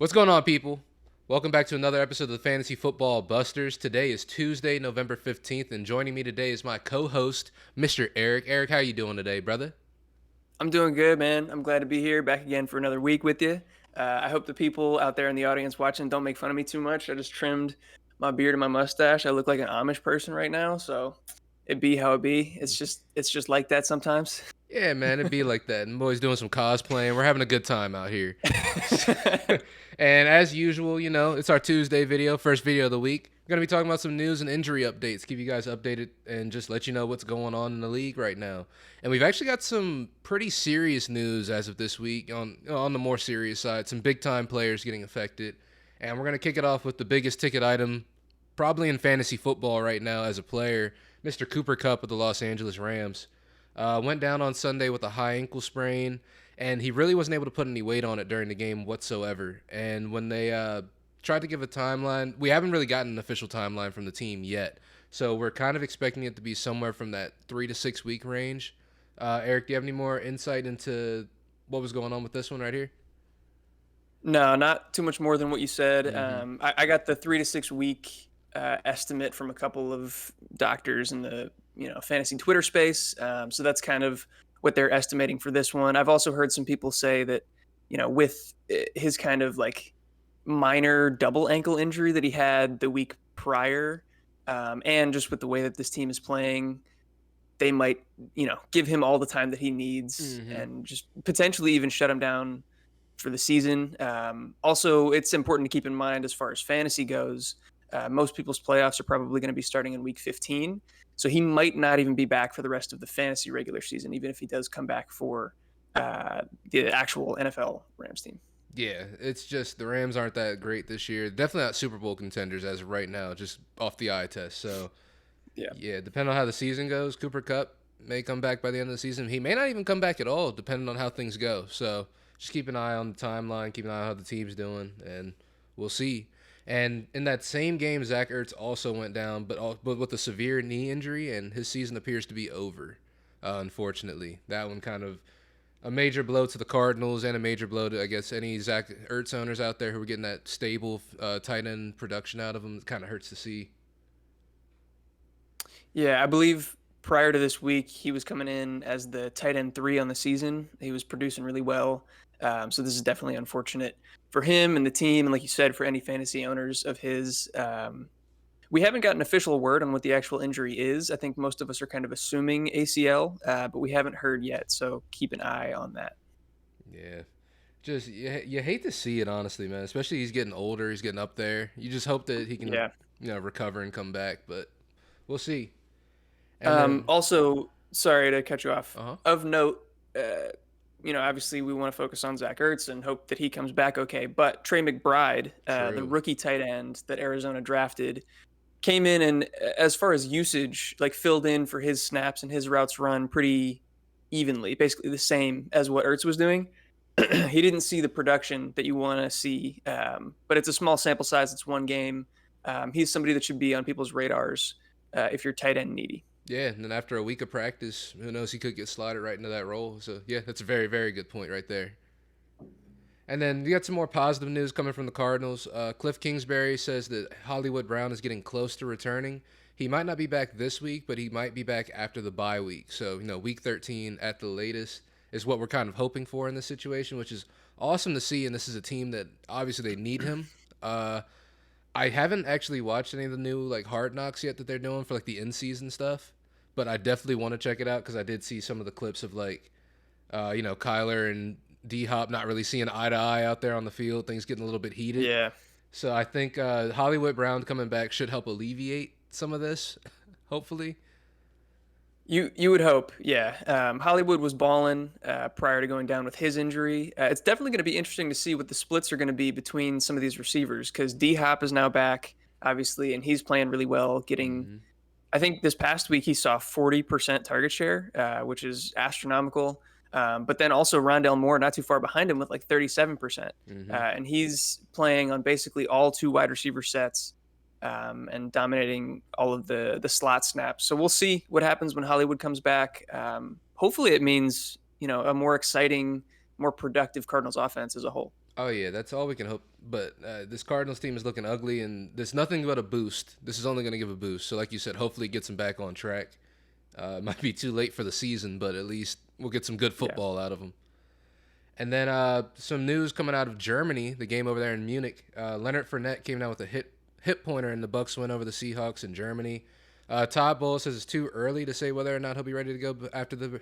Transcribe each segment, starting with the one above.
What's going on, people? Welcome back to another episode of the Fantasy Football Busters. Today is Tuesday, November 15th, and joining me today is my co-host, Mr. Eric. Eric, how you doing today, brother? I'm doing good, man. I'm glad to be here, back again for another week with you. I hope the people out there in the audience watching don't make fun of me too much. I just trimmed my beard and my mustache. I look like an Amish person right now, so it be how it be. It's just like that sometimes. Yeah, man, it'd be like that. I'm always doing some cosplaying. We're having a good time out here. And as usual, it's our Tuesday video, first video of the week. We're going to be talking about some news and injury updates, keep you guys updated, and just let you know what's going on in the league right now. And we've actually got some pretty serious news as of this week on the more serious side, some big-time players getting affected. And we're going to kick it off with the biggest ticket item, probably in fantasy football right now as a player, Mr. Cooper Kupp of the Los Angeles Rams. Went down on Sunday with a high ankle sprain, and he really wasn't able to put any weight on it during the game whatsoever. And when they tried to give a timeline, we haven't really gotten an official timeline from the team yet. So we're kind of expecting it to be somewhere from that 3 to 6 week range. Eric, do you have any more insight into what was going on with this one right here? No, not too much more than what you said. Mm-hmm. I got the 3 to 6 week estimate from a couple of doctors in the fantasy Twitter space. So that's kind of what they're estimating for this one. I've also heard some people say that with his kind of like minor double ankle injury that he had the week prior, and just with the way that this team is playing, they might give him all the time that he needs Mm-hmm. and just potentially even shut him down for the season. Also, it's important to keep in mind as far as fantasy goes, most people's playoffs are probably going to be starting in week 15. So he might not even be back for the rest of the fantasy regular season, even if he does come back for the actual NFL Rams team. Yeah, it's just the Rams aren't that great this year. Definitely not Super Bowl contenders as of right now, just off the eye test. So Yeah. yeah, depending on how the season goes, Cooper Cup may come back by the end of the season. He may not even come back at all, depending on how things go. So just keep an eye on the timeline, keep an eye on how the team's doing, and we'll see. And in that same game, Zach Ertz also went down, but with a severe knee injury, and his season appears to be over. Unfortunately, that one kind of a major blow to the Cardinals and a major blow to, I guess, any Zach Ertz owners out there who were getting that stable tight end production out of him. It kind of hurts to see. Yeah, I believe prior to this week, he was coming in as the tight end 3 on the season. He was producing really well. So this is definitely unfortunate for him and the team. And like you said, for any fantasy owners of his. We haven't gotten official word on what the actual injury is. I think most of us are kind of assuming ACL, but we haven't heard yet. So keep an eye on that. Yeah. Just you hate to see it, honestly, man. Especially he's getting older, he's getting up there. You just hope that he can, Yeah. recover and come back. But we'll see. And then, Also, sorry to cut you off. uh huh, Of note, obviously we want to focus on Zach Ertz and hope that he comes back okay. But Trey McBride, the true. rookie tight end that Arizona drafted, came in and as far as usage, like filled in for his snaps and his routes run pretty evenly, basically the same as what Ertz was doing. He didn't see the production that you want to see, but it's a small sample size. It's one game. He's somebody that should be on people's radars if you're tight end needy. Yeah, and then after a week of practice, who knows? He could get slotted right into that role. So yeah, that's a very, very good point right there. And then you got some more positive news coming from the Cardinals. Cliff Kingsbury says that Hollywood Brown is getting close to returning. He might not be back this week, but he might be back after the bye week. So, week 13 at the latest is what we're kind of hoping for in this situation, which is awesome to see. And this is a team that obviously they need him. I haven't actually watched any of the new like Hard Knocks yet that they're doing for like the in season stuff, but I definitely want to check it out because I did see some of the clips of like Kyler and D Hop not really seeing eye to eye out there on the field. Things getting a little bit heated. Yeah, So I think Hollywood Brown coming back should help alleviate some of this, hopefully. you would hope. Yeah, Hollywood was balling prior to going down with his injury. It's definitely going to be interesting to see what the splits are going to be between some of these receivers because D Hop is now back, obviously, and he's playing really well. Getting, Mm-hmm. I think this past week he saw 40% target share, which is astronomical. But then also Rondell Moore, not too far behind him, with like 37%, Mm-hmm. and he's playing on basically all two wide receiver sets and dominating all of the slot snaps. So we'll see what happens when Hollywood comes back. Hopefully, it means a more exciting, more productive Cardinals offense as a whole. Oh yeah, that's all we can hope. But this Cardinals team is looking ugly, and there's nothing but a boost. This is only going to give a boost. So, like you said, hopefully it gets them back on track. It might be too late for the season, but at least we'll get some good Yeah. football out of them. And then some news coming out of Germany, the game over there in Munich. Leonard Fournette came down with a hip pointer, and the Bucks win over the Seahawks in Germany. Todd Bowles says it's too early to say whether or not he'll be ready to go after the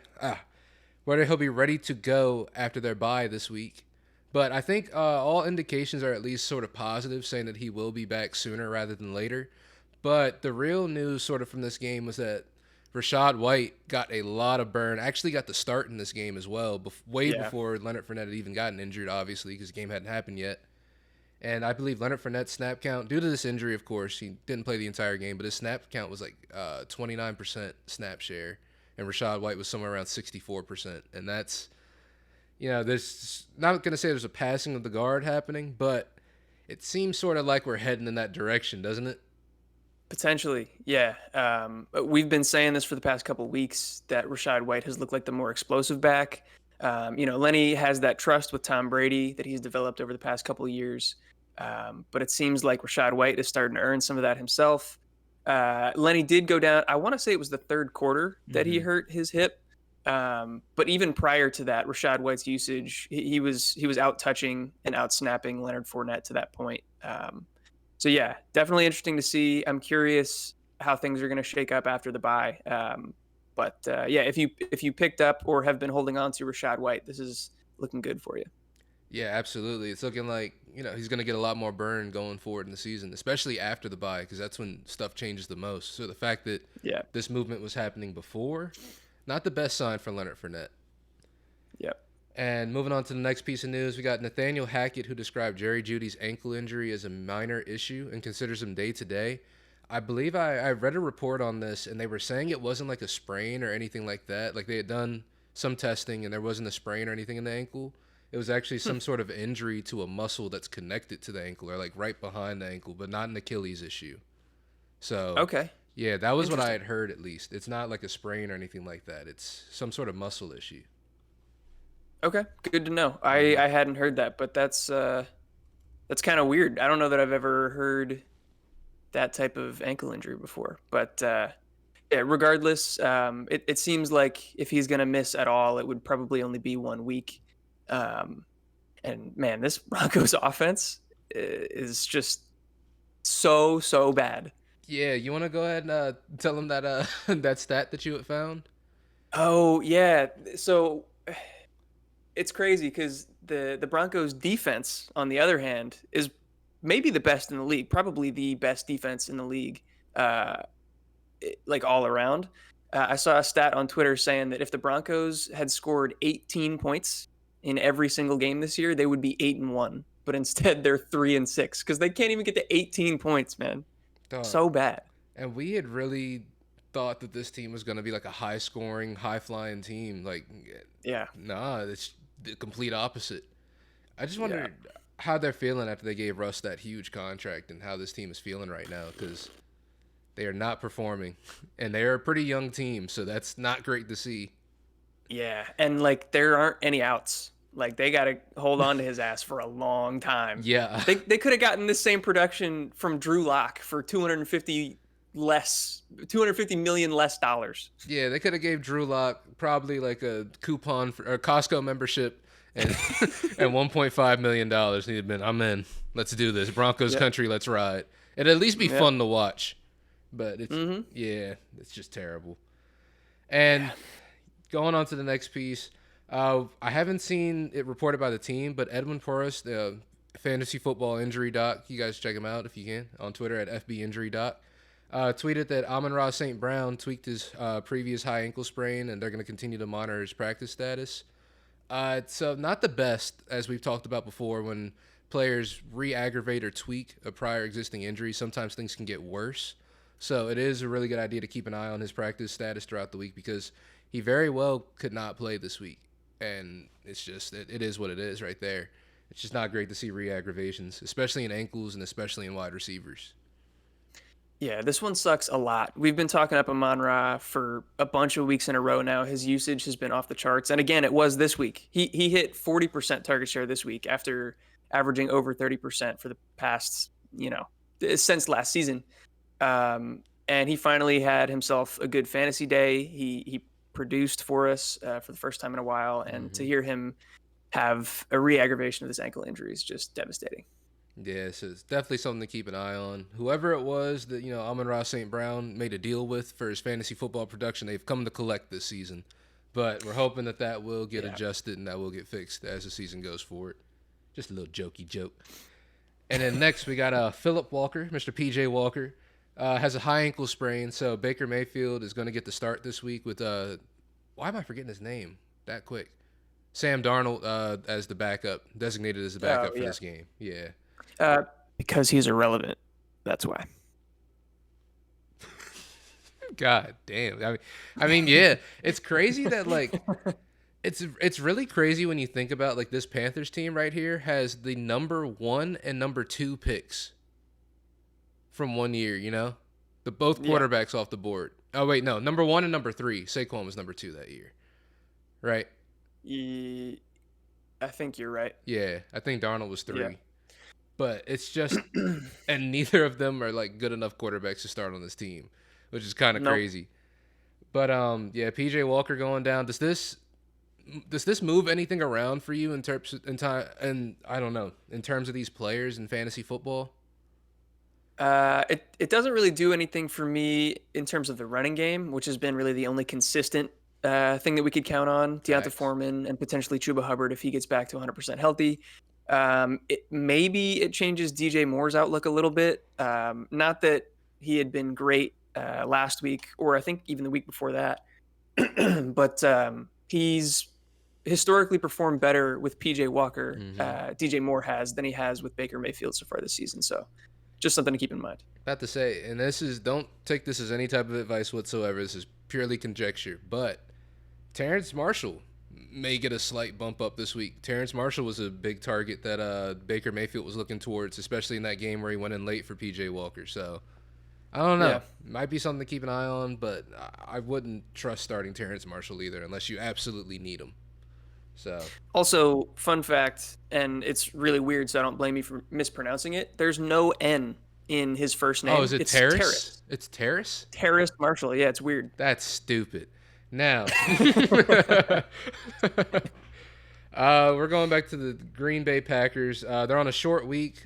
whether he'll be ready to go after their bye this week. But I think all indications are at least sort of positive, saying that he will be back sooner rather than later. But the real news, sort of from this game, was that Rashad White got a lot of burn. Actually, got the start in this game as well, way Yeah. before Leonard Fournette had even gotten injured, obviously, because the game hadn't happened yet. And I believe Leonard Fournette's snap count, due to this injury, of course, he didn't play the entire game, but his snap count was like 29% snap share, and Rashad White was somewhere around 64%. And that's, there's not going to say there's a passing of the guard happening, but it seems sort of like we're heading in that direction, doesn't it? Potentially, yeah. We've been saying this for the past couple of weeks that Rashad White has looked like the more explosive back. Lenny has that trust with Tom Brady that he's developed over the past couple of years. But it seems like Rashad White is starting to earn some of that himself. Lenny did go down. I want to say it was the third quarter that he Mm-hmm. hurt his hip. But even prior to that, Rashad White's usage, he was out touching and out snapping Leonard Fournette to that point. So yeah, definitely interesting to see. I'm curious how things are going to shake up after the bye. But if you picked up or have been holding on to Rashad White, this is looking good for you. Yeah, absolutely. It's looking like, he's going to get a lot more burn going forward in the season, especially after the bye, because that's when stuff changes the most. So the fact that Yeah. this movement was happening before, not the best sign for Leonard Fournette. Yep. And moving on to the next piece of news, we got Nathaniel Hackett, who described Jerry Judy's ankle injury as a minor issue and considers him day to day. I believe I read a report on this, and they were saying it wasn't like a sprain or anything like that. Like they had done some testing, and there wasn't a sprain or anything in the ankle. It was actually some sort of injury to a muscle that's connected to the ankle, or like right behind the ankle, but not an Achilles issue. So, Okay. yeah, that was what I Interesting. had heard at least. It's not like a sprain or anything like that. It's some sort of muscle issue. Okay. Good to know. I hadn't heard that, but that's kind of weird. I don't know that I've ever heard that type of ankle injury before. But yeah, regardless, it seems like if he's going to miss at all, it would probably only be 1 week. Um, and man, this Broncos offense is just so bad. Yeah, you want to go ahead and tell them that that stat that you had found? Oh yeah, so it's crazy because the Broncos defense, on the other hand, is maybe the best in the league, probably the best defense in the league. Uh, like all around. I saw a stat on Twitter saying that if the Broncos had scored 18 points in every single game this year, they would be 8-1. But instead, they're 3-6 because they can't even get to 18 points, man. Dog. So bad. And we had really thought that this team was going to be like a high scoring, high flying team. Like, Yeah, nah, it's the complete opposite. I just yeah, wondered how they're feeling after they gave Russ that huge contract and how this team is feeling right now because they are not performing. And they are a pretty young team, so that's not great to see. yeah. And like, there aren't any outs. Like, they got to hold on to his ass for a long time. Yeah. They could have gotten this same production from Drew Lock for 250 million less dollars. Yeah, they could have gave Drew Lock probably like a coupon for a Costco membership and and $1.5 million. He'd have been, I'm in. Let's do this. Broncos Yep. country, let's ride. It'd at least be Yep. fun to watch. But it's Mm-hmm. yeah, it's just terrible. And going on to the next piece, I haven't seen it reported by the team, but Edwin Porras, the fantasy football injury doc, you guys check him out if you can on Twitter at FB Injury Doc. Tweeted that Amon-Ra St. Brown tweaked his previous high ankle sprain, and they're going to continue to monitor his practice status. So not the best, as we've talked about before, when players re-aggravate or tweak a prior existing injury. Sometimes things can get worse. So it is a really good idea to keep an eye on his practice status throughout the week because he very well could not play this week. And it's just, it is what it is right there. It's just not great to see re-aggravations, especially in ankles and especially in wide receivers. Yeah, this one sucks a lot. We've been talking up Amon-Ra for a bunch of weeks in a row now. His usage has been off the charts. And again, it was this week. He hit 40% target share this week after averaging over 30% for the past, since last season. And he finally had himself a good fantasy day. He produced for us for the first time in a while, and to Mm-hmm. hear him have a re-aggravation of this ankle injury is just devastating. Yeah, so it's definitely something to keep an eye on. Whoever it was that, Amon-Ra St. Brown made a deal with for his fantasy football production, they've come to collect this season. But we're hoping that will get Yeah. adjusted and that will get fixed as the season goes forward. Just a little jokey joke. And then next we got Philip Walker, Mr. PJ Walker, has a high ankle sprain, so Baker Mayfield is going to get the start this week with why am I forgetting his name that quick? Sam Darnold as the backup, designated as the backup for Yeah. this game. Yeah. Because he's irrelevant. That's why. God damn. I mean, yeah. It's crazy that it's really crazy when you think about this Panthers team right here has the number 1 and number 2 picks from one year. The both Yeah. quarterbacks off the board. Oh wait, no, number 1 and number 3. Saquon was number 2 that year. Right? I think you're right. Yeah, I think Darnold was 3. Yeah. But it's just and neither of them are good enough quarterbacks to start on this team, which is kind of Nope. crazy. But yeah, PJ Walker going down. Does this move anything around for you in terms of these players in fantasy football? It doesn't really do anything for me in terms of the running game, which has been really the only consistent thing that we could count on. Deonta Facts. Foreman and potentially Chuba Hubbard if he gets back to 100% healthy. Maybe it changes DJ Moore's outlook a little bit. Not that he had been great last week, or I think even the week before that, but he's historically performed better with PJ Walker, DJ Moore has, than he has with Baker Mayfield so far this season. So just something to keep in mind. About to say, and don't take this as any type of advice whatsoever. This is purely conjecture, but Terrence Marshall may get a slight bump up this week. Terrence Marshall was a big target that Baker Mayfield was looking towards, especially in that game where he went in late for PJ Walker. So I don't know. Yeah. Might be something to keep an eye on, but I wouldn't trust starting Terrence Marshall either unless you absolutely need him. So Also, fun fact, and it's really weird, so I don't blame you for mispronouncing it. There's no N in his first name. Oh, is it It's Terrace? Terrace. It's Terrace? Terrace Marshall. Yeah, it's weird. That's stupid. Now, we're going back to the Green Bay Packers. They're on a short week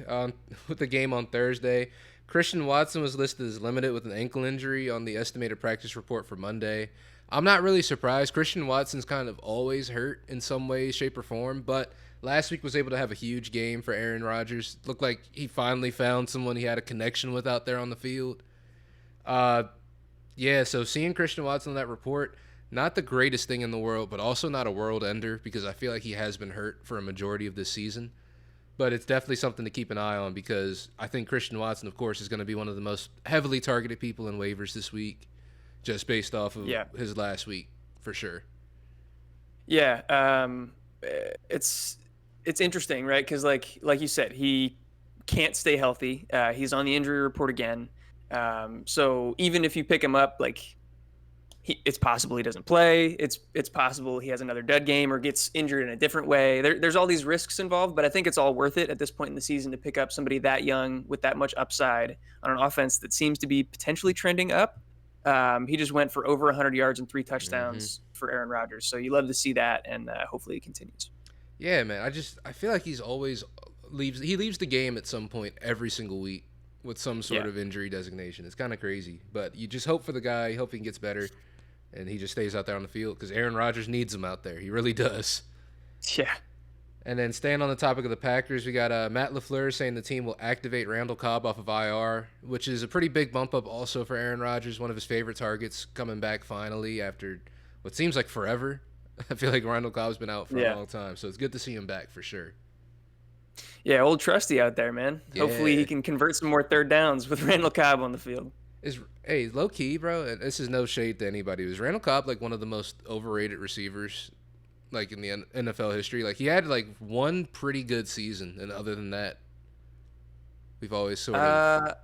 with the game on Thursday. Christian Watson was listed as limited with an ankle injury on the estimated practice report for Monday. I'm not really surprised. Christian Watson's kind of always hurt in some way, shape, or form, but last week was able to have a huge game for Aaron Rodgers. Looked like he finally found someone he had a connection with out there on the field. Yeah, so seeing Christian Watson on that report, not the greatest thing in the world, but also not a world ender because I feel like he has been hurt for a majority of this season. But it's definitely something to keep an eye on because I think Christian Watson, of course, is going to be one of the most heavily targeted people in waivers this week, just based off of his last week, for sure. Yeah, it's interesting, right? Because like you said, he can't stay healthy. He's on the injury report again. So even if you pick him up, it's possible he doesn't play. It's possible he has another dead game or gets injured in a different way. There's all these risks involved, but I think it's all worth it at this point in the season to pick up somebody that young with that much upside on an offense that seems to be potentially trending up. He just went for over 100 yards and 3 touchdowns for Aaron Rodgers. So you love to see that, and hopefully it continues. Yeah, man. I feel like he's always leaves the game at some point every single week with some sort of injury designation. It's kind of crazy, but you just hope for the guy. Hope he gets better, and he just stays out there on the field because Aaron Rodgers needs him out there. He really does. Yeah. And then staying on the topic of the Packers, we got Matt LaFleur saying the team will activate Randall Cobb off of IR, which is a pretty big bump up also for Aaron Rodgers, one of his favorite targets, coming back finally after what seems like forever. I feel like Randall Cobb's been out for a long time, so it's good to see him back for sure. Yeah, old trusty out there, man. Yeah. Hopefully he can convert some more third downs with Randall Cobb on the field. Hey, low key, bro, and this is no shade to anybody. Was Randall Cobb one of the most overrated receivers in the NFL history? He had one pretty good season, and other than that, we've always sort of.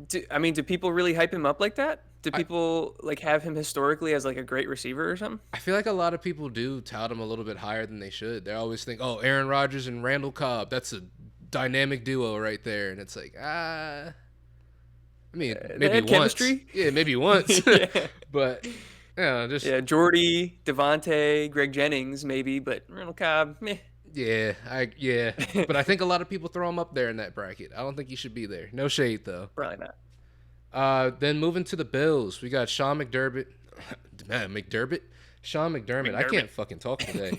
Do people really hype him up like that? Do I, people like have him historically as like a great receiver or something? I feel like a lot of people do tout him a little bit higher than they should. They always think, oh, Aaron Rodgers and Randall Cobb, that's a dynamic duo right there. And it's like, I mean, They maybe had once. chemistry. Yeah, maybe once. Yeah. But, just, Yeah, Jordy, Devontae, Greg Jennings, maybe, but Randall Cobb, meh. yeah. But I think a lot of people throw him up there in that bracket. I don't think he should be there. No shade, though. Probably not. Then moving to the Bills, we got Sean McDermott. McDermott? Sean McDermott. I McDermott. can't fucking talk today.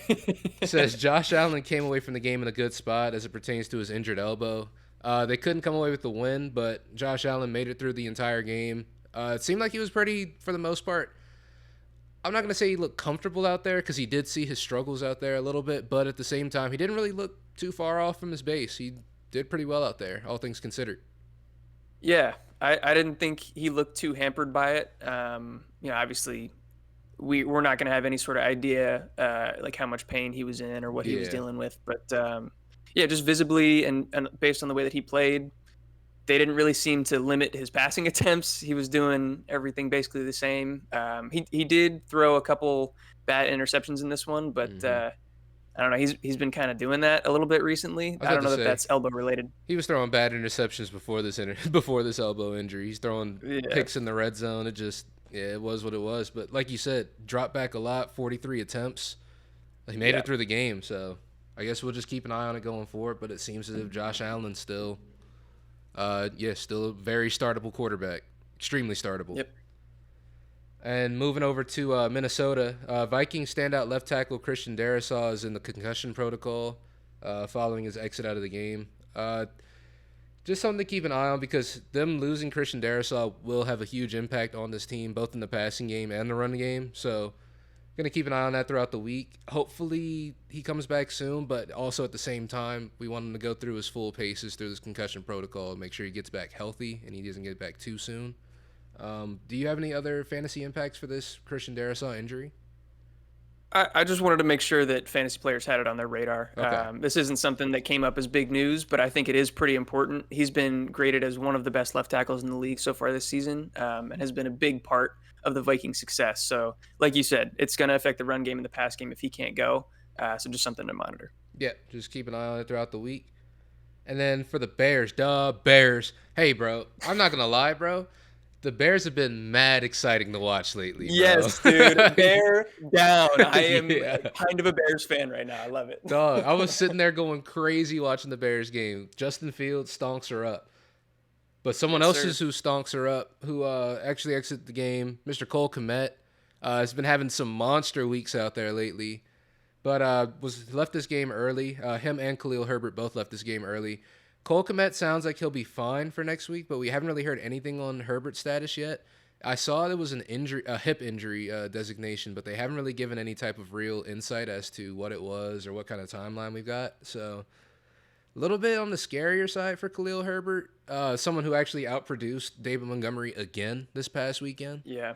Says Josh Allen came away from the game in a good spot as it pertains to his injured elbow. They couldn't come away with the win, but Josh Allen made it through the entire game. It seemed like he was pretty, for the most part. I'm not going to say he looked comfortable out there because he did see his struggles out there a little bit, but at the same time, he didn't really look too far off from his base. He did pretty well out there, all things considered. Yeah, I didn't think he looked too hampered by it. Obviously, we're not going to have any sort of idea like how much pain he was in or what he was Yeah. dealing with, but yeah, just visibly and based on the way that he played, they didn't really seem to limit his passing attempts. He was doing everything basically the same. He did throw a couple bad interceptions in this one, but hmm I don't know. He's been kind of doing that a little bit recently. I was I about don't to know that say, that's elbow related. he was throwing bad interceptions before this before this elbow injury. He's throwing Yeah, picks in the red zone. It just it was what it was. But like you said, dropped back a lot, 43 attempts. He made yeah, it through the game, so I guess we'll just keep an eye on it going forward. But it seems as if Josh Allen's still, still a very startable quarterback, extremely startable. yep. And moving over to Minnesota, Vikings standout left tackle Christian Darrisaw is in the concussion protocol following his exit out of the game. Just something to keep an eye on because them losing Christian Darrisaw will have a huge impact on this team, both in the passing game and the run game. So, gonna keep an eye on that throughout the week. Hopefully, he comes back soon, but also at the same time, we want him to go through his full paces through this concussion protocol and make sure he gets back healthy and he doesn't get back too soon. Do you have any other fantasy impacts for this Christian Darrisaw injury? I just wanted to make sure that fantasy players had it on their radar. Okay. This isn't something that came up as big news, but I think it is pretty important. He's been graded as one of the best left tackles in the league so far this season, and has been a big part of the Vikings' success. So, like you said, it's going to affect the run game and the pass game if he can't go. So, just something to monitor. Yeah, just keep an eye on it throughout the week. And then for the Bears, Bears. Hey, bro, I'm not gonna lie, bro. The Bears have been mad exciting to watch lately, bro. Yes, dude. Bear down. I am Yeah. kind of a Bears fan right now. I love it. Dog, I was sitting there going crazy watching the Bears game. Justin Fields stonks are up. But someone Yes, else sir. is who stonks are up, who actually exited the game, Mr. Cole Kmet, has been having some monster weeks out there lately. But was left this game early. Him and Khalil Herbert both left this game early. Cole Kmet sounds like he'll be fine for next week, but we haven't really heard anything on Herbert's status yet. I saw there was an injury, a hip injury designation, but they haven't really given any type of real insight as to what it was or what kind of timeline we've got. So a little bit on the scarier side for Khalil Herbert, someone who actually outproduced David Montgomery again this past weekend. Yeah.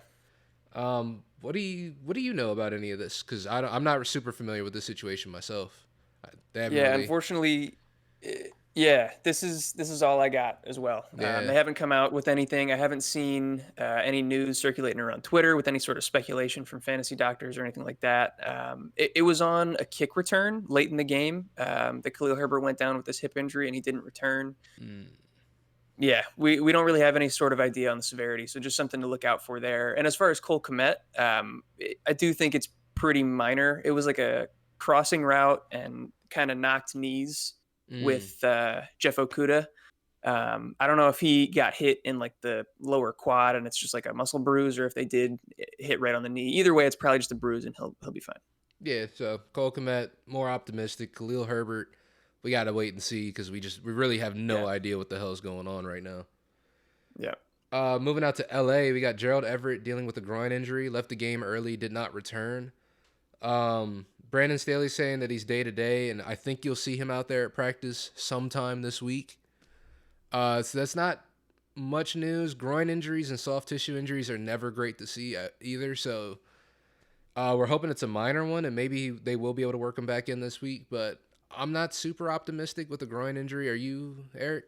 What do you know about any of this? Because I'm not super familiar with this situation myself. They haven't Yeah, really. unfortunately, yeah, this is all I got as well. Yeah. They haven't come out with anything. I haven't seen any news circulating around Twitter with any sort of speculation from fantasy doctors or anything like that. It was on a kick return late in the game that Khalil Herbert went down with this hip injury and he didn't return. Mm, Yeah, we don't really have any sort of idea on the severity, so just something to look out for there. And as far as Cole Kmet, I do think it's pretty minor. It was like a crossing route and kind of knocked knees mm. with Jeff Okuda. I don't know if he got hit in like the lower quad and it's just like a muscle bruise, or if they did hit right on the knee. Either way, it's probably just a bruise and he'll be fine. Yeah. So Cole Kmet more optimistic. Khalil Herbert, we gotta wait and see because we really have no Yeah, idea what the hell's going on right now. yeah. Moving out to L.A., we got Gerald Everett dealing with a groin injury. Left the game early, did not return. Brandon Staley saying that he's day to day, and I think you'll see him out there at practice sometime this week. So that's not much news. Groin injuries and soft tissue injuries are never great to see either. So we're hoping it's a minor one, and maybe they will be able to work him back in this week. But I'm not super optimistic with a groin injury. Are you, Eric?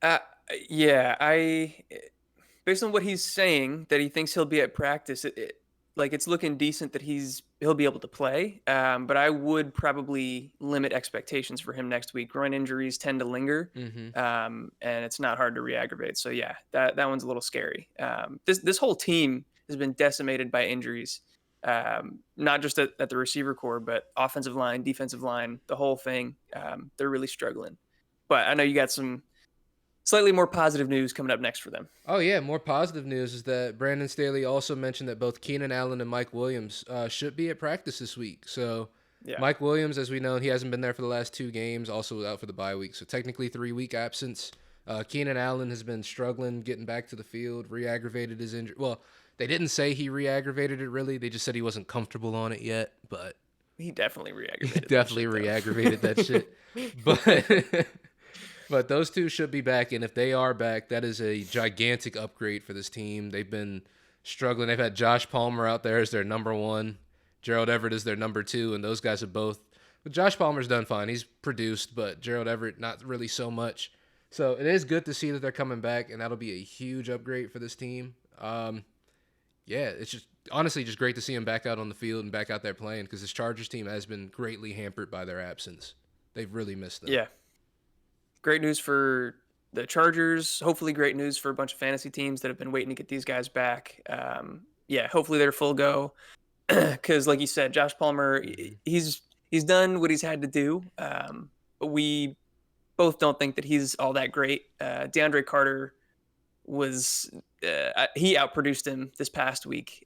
Uh, yeah, I based on what he's saying, that he thinks he'll be at practice, like it's looking decent that he'll be able to play. But I would probably limit expectations for him next week. Groin injuries tend to linger, Hmm. and it's not hard to re-aggravate. So yeah, that one's a little scary. This whole team has been decimated by injuries, not just at the receiver core, but offensive line, defensive line, the whole thing. They're really struggling. But I know you got some slightly more positive news coming up next for them. Oh yeah, more positive news is that Brandon Staley also mentioned that both Keenan Allen and Mike Williams should be at practice this week. So Yeah. Mike Williams, as we know, he hasn't been there for the last 2 games, also out for the bye week. So technically 3 week absence. Keenan Allen has been struggling getting back to the field, re-aggravated his injury. Well, they didn't say he re-aggravated it really. They just said he wasn't comfortable on it yet, but He definitely he re-aggravated that definitely shit, though. re-aggravated that shit. But but those two should be back, and if they are back, that is a gigantic upgrade for this team. They've been struggling. They've had Josh Palmer out there as their number one, Gerald Everett is their number two, and those guys have both. But Josh Palmer's done fine. He's produced, but Gerald Everett not really so much. So it is good to see that they're coming back, and that'll be a huge upgrade for this team. Yeah, it's just honestly just great to see him back out on the field and back out there playing because this Chargers team has been greatly hampered by their absence. They've really missed them. Yeah. Great news for the Chargers. Hopefully, great news for a bunch of fantasy teams that have been waiting to get these guys back. Yeah, hopefully they're full go. Because, like you said, Josh Palmer, Mhm. he's done what he's had to do. But we both don't think that he's all that great. DeAndre Carter was he outproduced him this past week.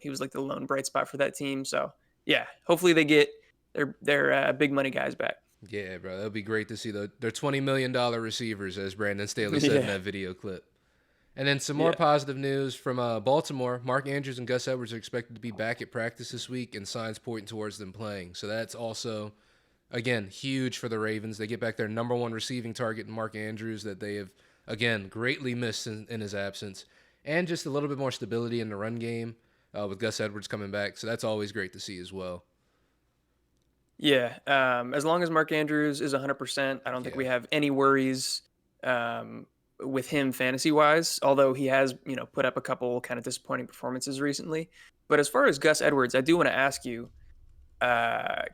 He was like the lone bright spot for that team. So yeah, hopefully they get their big money guys back. Yeah, bro, that'll be great to see. They're $20 million receivers, as Brandon Staley said in Yeah, that video clip. And then some more yeah, positive news from Baltimore. Mark Andrews and Gus Edwards are expected to be back at practice this week, and signs pointing towards them playing. So that's also, again, huge for the Ravens. They get back their number one receiving target in Mark Andrews that they have, again, greatly missed in his absence. And just a little bit more stability in the run game with Gus Edwards coming back. So that's always great to see as well. yeah. As long as Mark Andrews is 100%, I don't think Yeah. we have any worries with him fantasy wise. Although he has, put up a couple kind of disappointing performances recently. But as far as Gus Edwards, I do want to ask you.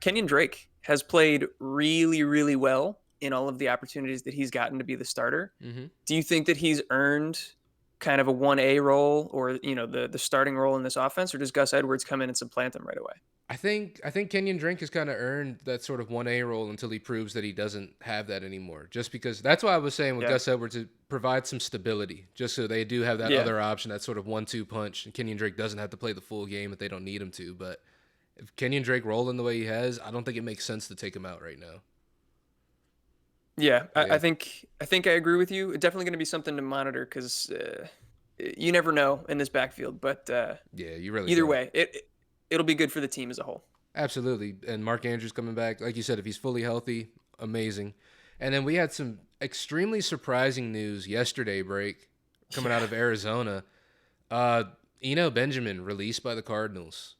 Kenyon Drake has played really, really well in all of the opportunities that he's gotten to be the starter. Mm-hmm. Do you think that he's earned kind of a 1A role or the starting role in this offense, or does Gus Edwards come in and supplant him right away? I think Kenyon Drake has kind of earned that sort of 1A role until he proves that he doesn't have that anymore. Just because that's why I was saying with Yeah. Gus Edwards to provide some stability, just so they do have that Yeah. other option, that sort of 1-2 punch, and Kenyon Drake doesn't have to play the full game if they don't need him to. But if Kenyon Drake rolling the way he has, I don't think it makes sense to take him out right now. Yeah, I Yeah, think I agree with you. It's definitely going to be something to monitor because you never know in this backfield. But yeah, you really either don't. way, it'll be good for the team as a whole. Absolutely. And Mark Andrews coming back, like you said, if he's fully healthy, amazing. And then we had some extremely surprising news yesterday, break coming out Yeah. of Arizona. Uh, Eno Benjamin released by the Cardinals,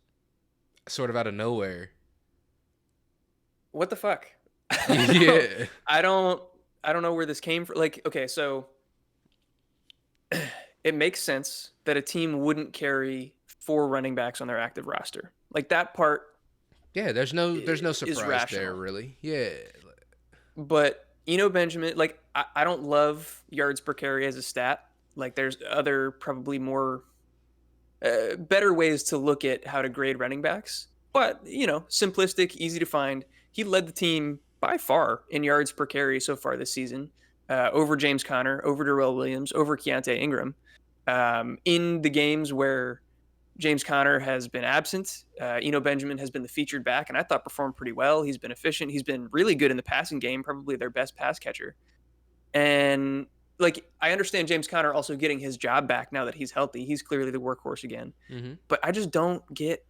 sort of out of nowhere. What the fuck? Yeah, I don't I don't know where this came from. Like, okay, so it makes sense that a team wouldn't carry four running backs on their active roster. Like that part yeah. There's no is surprise there, rational. really. Yeah, But Benjamin, like I don't love yards per carry as a stat. Like there's other probably more better ways to look at how to grade running backs. But simplistic, easy to find. He led the team by far in yards per carry so far this season, over James Conner, over Darrell Williams, over Keontae Ingram. In the games where James Conner has been absent, Benjamin has been the featured back, and I thought performed pretty well. He's been efficient. He's been really good in the passing game, probably their best pass catcher. And like I understand James Conner also getting his job back now that he's healthy. He's clearly the workhorse again. hmm But I just don't get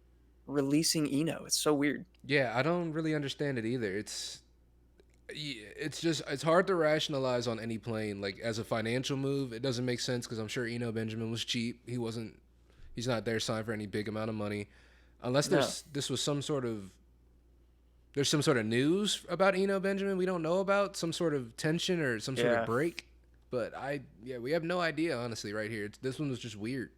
releasing It's so weird. yeah. I don't really understand it either. It's just it's hard to rationalize on any plane. Like as a financial move, it doesn't make sense because I'm sure Eno Benjamin was cheap. He's not there signed for any big amount of money, unless No. this was there's some sort of news about Eno Benjamin we don't know about, some sort of tension or some sort of Yeah. break. but we have no idea honestly right here. This one was just weird.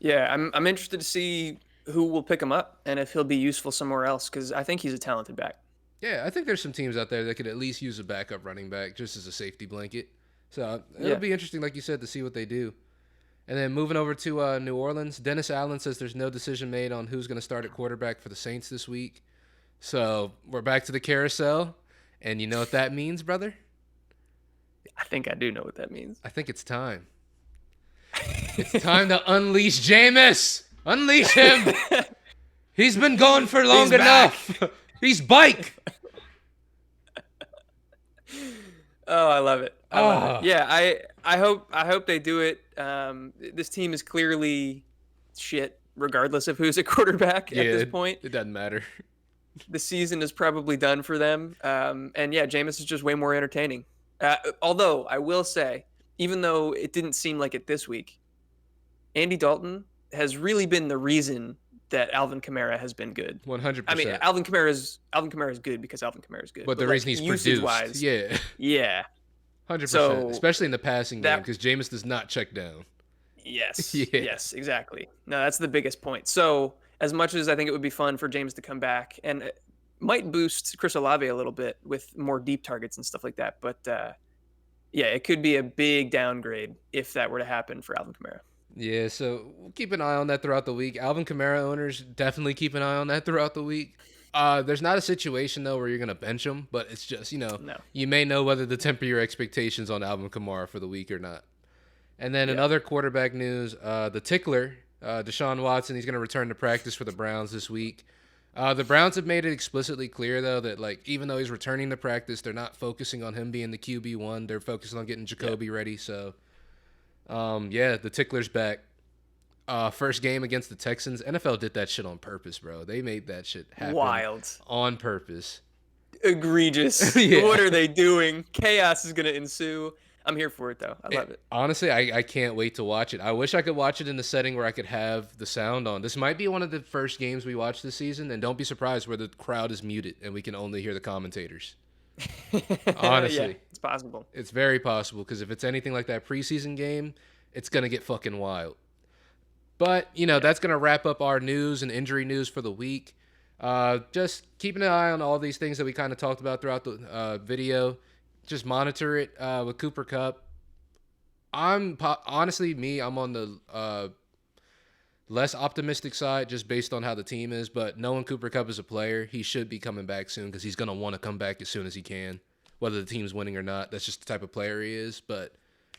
Yeah, I'm interested to see who will pick him up and if he'll be useful somewhere else because I think he's a talented back. Yeah, I think there's some teams out there that could at least use a backup running back just as a safety blanket. So it'll Yeah. be interesting, like you said, to see what they do. And then moving over to New Orleans, Dennis Allen says there's no decision made on who's going to start at quarterback for the Saints this week. So we're back to the carousel. And you know what that means, brother? I think I do know what that means. I think it's time. It's time to unleash Jameis. Unleash him. He's been gone for long enough. He's bike. Oh, I love it. I love it. Yeah, I hope they do it. This team is clearly shit, regardless of who's a quarterback at this point. It doesn't matter. The season is probably done for them. And yeah, Jameis is just way more entertaining. Although I will say, even though it didn't seem like it this week, Andy Dalton has really been the reason that Alvin Kamara has been good. 100%. I mean, Alvin Kamara is good because Alvin Kamara is good. But the reason he's produced, wise, yeah, 100%, So especially in the passing game because Jameis does not check down. Yes, Yeah. yes, exactly. No, that's the biggest point. So as much as I think it would be fun for James to come back and it might boost Chris Olave a little bit with more deep targets and stuff like that, but yeah, it could be a big downgrade if that were to happen for Alvin Kamara. Yeah, so we'll keep an eye on that throughout the week. Alvin Kamara owners definitely keep an eye on that throughout the week. There's not a situation, though, where you're going to bench him, but it's just, you may know whether to temper your expectations on Alvin Kamara for the week or not. And then in other quarterback news, the tickler, Deshaun Watson, he's going to return to practice for the Browns this week. The Browns have made it explicitly clear, though, that even though he's returning to practice, they're not focusing on him being the QB1. They're focusing on getting Jacoby ready, so... the tickler's back. First game against the Texans. NFL did that shit on purpose, bro. They made that shit happen. Wild. On purpose. Egregious. Yeah. What are they doing? Chaos is going to ensue. I'm here for it, though. I love it. Honestly, I can't wait to watch it. I wish I could watch it in the setting where I could have the sound on. This might be one of the first games we watch this season, and don't be surprised where the crowd is muted and we can only hear the commentators. Honestly. Yeah, it's possible. It's very possible because if it's anything like that preseason game, it's going to get fucking wild. But, that's going to wrap up our news and injury news for the week. Just keeping an eye on all these things that we kind of talked about throughout the video. Just monitor it with Cooper Kupp. I'm on the less optimistic side just based on how the team is. But knowing Cooper Kupp is a player, he should be coming back soon because he's going to want to come back as soon as he can. Whether the team's winning or not, that's just the type of player he is. But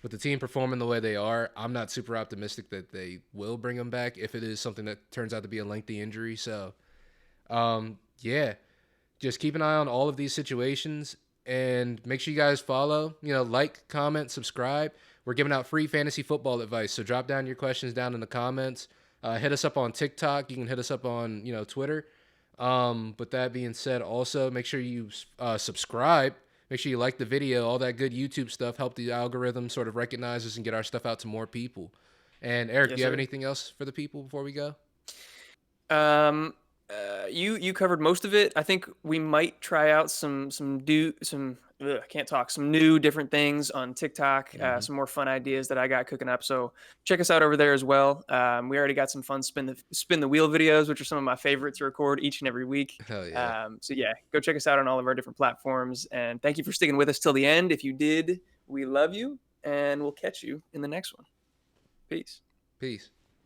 with the team performing the way they are, I'm not super optimistic that they will bring him back if it is something that turns out to be a lengthy injury. So, just keep an eye on all of these situations and make sure you guys follow, like, comment, subscribe. We're giving out free fantasy football advice. So drop down your questions down in the comments. Hit us up on TikTok. You can hit us up on, Twitter. With that being said, also make sure you subscribe. Make sure you like the video, all that good YouTube stuff. Help the algorithm sort of recognize us and get our stuff out to more people. And Eric, do you have anything else for the people before we go? You covered most of it. I think we might try out some new different things on TikTok. Some more fun ideas that I got cooking up. So check us out over there as well. We already got some fun spin the wheel videos, which are some of my favorites to record each and every week. Hell yeah. So yeah, go check us out on all of our different platforms. And thank you for sticking with us till the end. If you did, we love you, and we'll catch you in the next one. Peace.